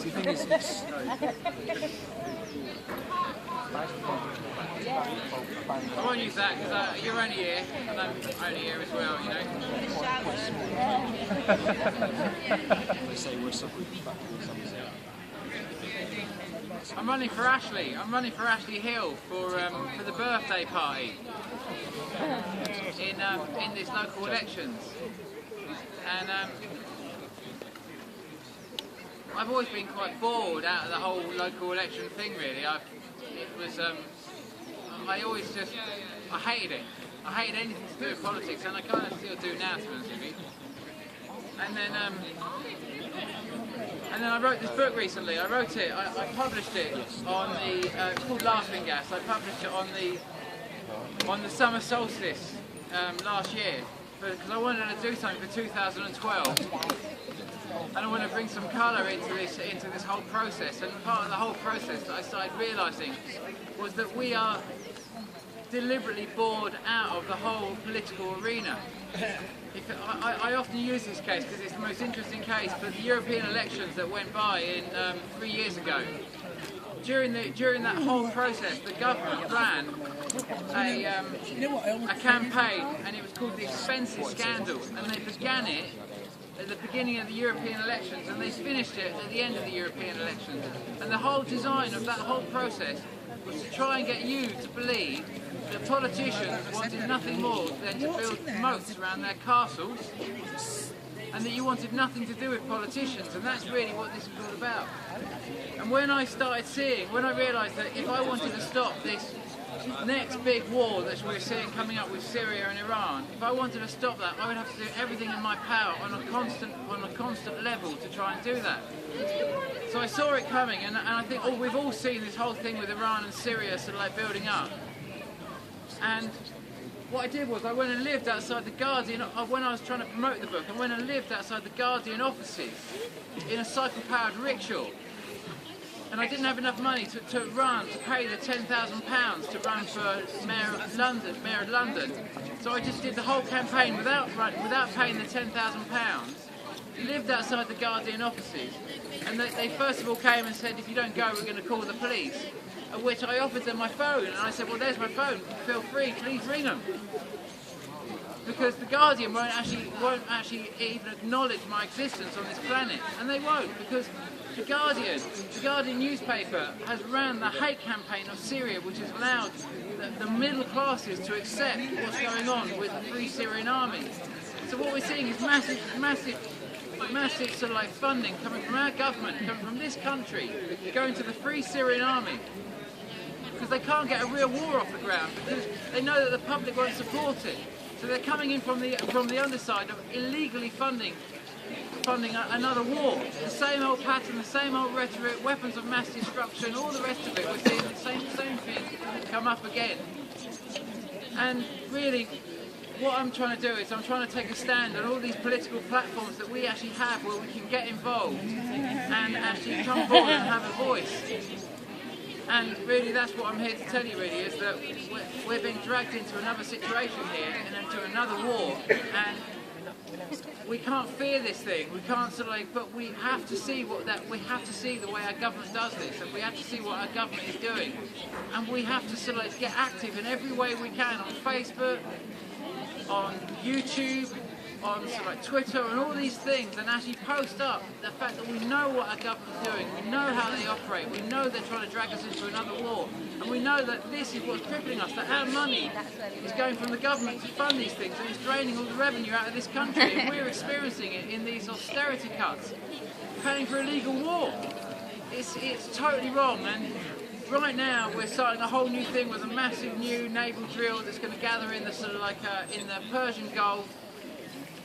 The thing is, it's... I won't use that because you're only here, and I'm only here as well, you know. They say we're suffering back to some. I'm running for Ashley. I'm running for Ashley Hill for the birthday party in these local elections, and I've always been quite bored out of the whole local election thing. Really, I hated it. I hated anything to do with politics, and I kind of still do now, to be honest with you. And then I wrote this book recently. I wrote it. I published it on the. It's called Laughing Gas. I published it on the summer solstice last year because I wanted to do something for 2012, and I want to bring some colour into this whole process. And part of the whole process that I started realising was that we are deliberately bored out of the whole political arena. I often use this case because it's the most interesting case, but the European elections that went by in 3 years ago. During that whole process, the government ran a campaign, and it was called the Expenses Scandal, and they began it at the beginning of the European elections, and they finished it at the end of the European elections. And the whole design of that whole process was to try and get you to believe that politicians wanted nothing more than to build moats around their castles, and that you wanted nothing to do with politicians, and that's really what this is all about. And when I realised that if I wanted to stop this next big war that we're seeing coming up with Syria and Iran, if I wanted to stop that, I would have to do everything in my power on a constant level to try and do that. So I saw it coming, and I think we've all seen this whole thing with Iran and Syria sort of like building up. And what I did was I went and lived outside the Guardian, when I was trying to promote the book, I went and lived outside the Guardian offices in a cycle-powered rickshaw. And I didn't have enough money to pay the £10,000 to run for Mayor of London. So I just did the whole campaign without paying the £10,000, lived outside the Guardian offices. And they first of all came and said, if you don't go, we're going to call the police. At which I offered them my phone, and I said, well, there's my phone, feel free, please ring them. Because the Guardian won't actually even acknowledge my existence on this planet, and they won't, because the Guardian newspaper has ran the hate campaign of Syria, which has allowed the middle classes to accept what's going on with the Free Syrian Army. So what we're seeing is massive sort of like funding coming from our government, coming from this country, going to the Free Syrian Army, because they can't get a real war off the ground, because they know that the public won't support it. So they're coming in from the underside of illegally funding another war. The same old pattern, the same old rhetoric, weapons of mass destruction, all the rest of it. We're seeing the same thing come up again. And really, what I'm trying to do is I'm trying to take a stand on all these political platforms that we actually have where we can get involved and actually come forward and have a voice. And really that's what I'm here to tell you really, is that we're being dragged into another situation here and into another war, and we can't fear this thing. We can't sort of like, but we have to see we have to see the way our government does this, and we have to see what our government is doing, and we have to sort of like get active in every way we can on Facebook, on YouTube, on sort of like Twitter and all these things, and actually post up the fact that we know what our government's doing, we know how they operate, we know they're trying to drag us into another war, and we know that this is what's crippling us, that our money is going from the government to fund these things, and it's draining all the revenue out of this country, and we're experiencing it in these austerity cuts, paying for illegal war. It's totally wrong, and right now we're starting a whole new thing with a massive new naval drill that's going to gather in the sort of like in the Persian Gulf.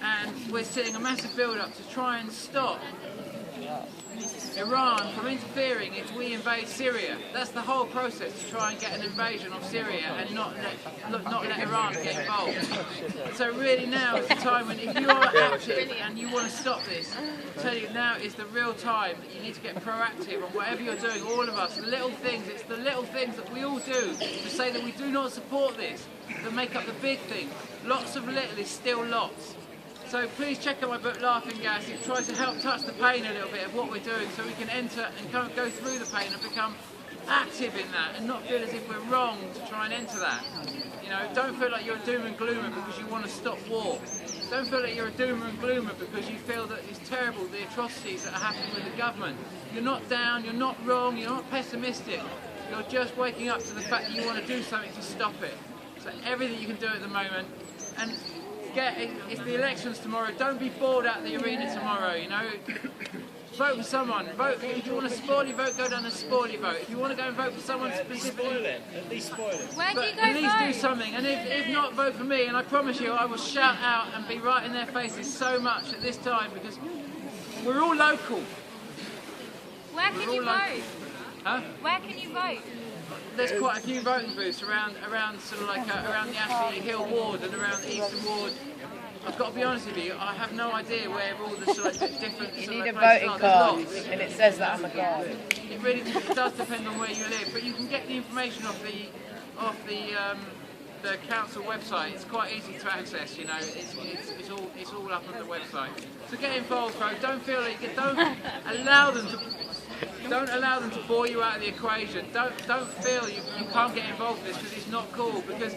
And we're seeing a massive build-up to try and stop Iran from interfering if we invade Syria. That's the whole process, to try and get an invasion of Syria and not let Iran get involved. So really now is the time when, if you are active and you want to stop this, I tell you now is the real time that you need to get proactive on whatever you're doing, all of us. Little things, it's the little things that we all do to say that we do not support this that make up the big thing. Lots of little is still lots. So please check out my book Laughing Gas. It tries to help touch the pain a little bit of what we're doing so we can enter and go through the pain and become active in that and not feel as if we're wrong to try and enter that. You know, don't feel like you're a doom and gloomer because you want to stop war. Don't feel like you're a doomer and gloomer because you feel that it's terrible, the atrocities that are happening with the government. You're not down, you're not wrong, you're not pessimistic. You're just waking up to the fact that you want to do something to stop it. So everything you can do at the moment, and it's the elections tomorrow. Don't be bored out of the arena tomorrow, you know. Vote for someone. Vote. If you want a sporty vote, go down a sporty vote. If you want to go and vote for someone specifically, Spoil it. At least spoil it. Where do you go at least vote? do something. And if not, vote for me. And I promise you, I will shout out and be right in their faces so much at this time because we're all local. Where can you all like- vote? Huh? Where can you vote? There's quite a few voting booths around sort of like around the Ashley Hill ward and around the Eastern ward. I've got to be honest with you, I have no idea where all the sort of different You sort need of a places voting are. card, There's lots. and it says that on the card. It really does depend on where you live, but you can get the information off the council website. It's quite easy to access. You know, it's all up on the website. So get involved, folks. Don't feel like don't allow them to bore you out of the equation. Don't feel you can't get involved in this because it's not cool. Because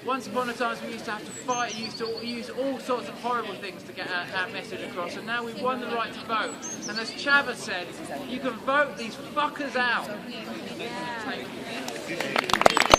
once upon a time we used to have to fight, used to use all sorts of horrible things to get our message across, and now we've won the right to vote. And as Chav has said, you can vote these fuckers out. Yeah. Thank you.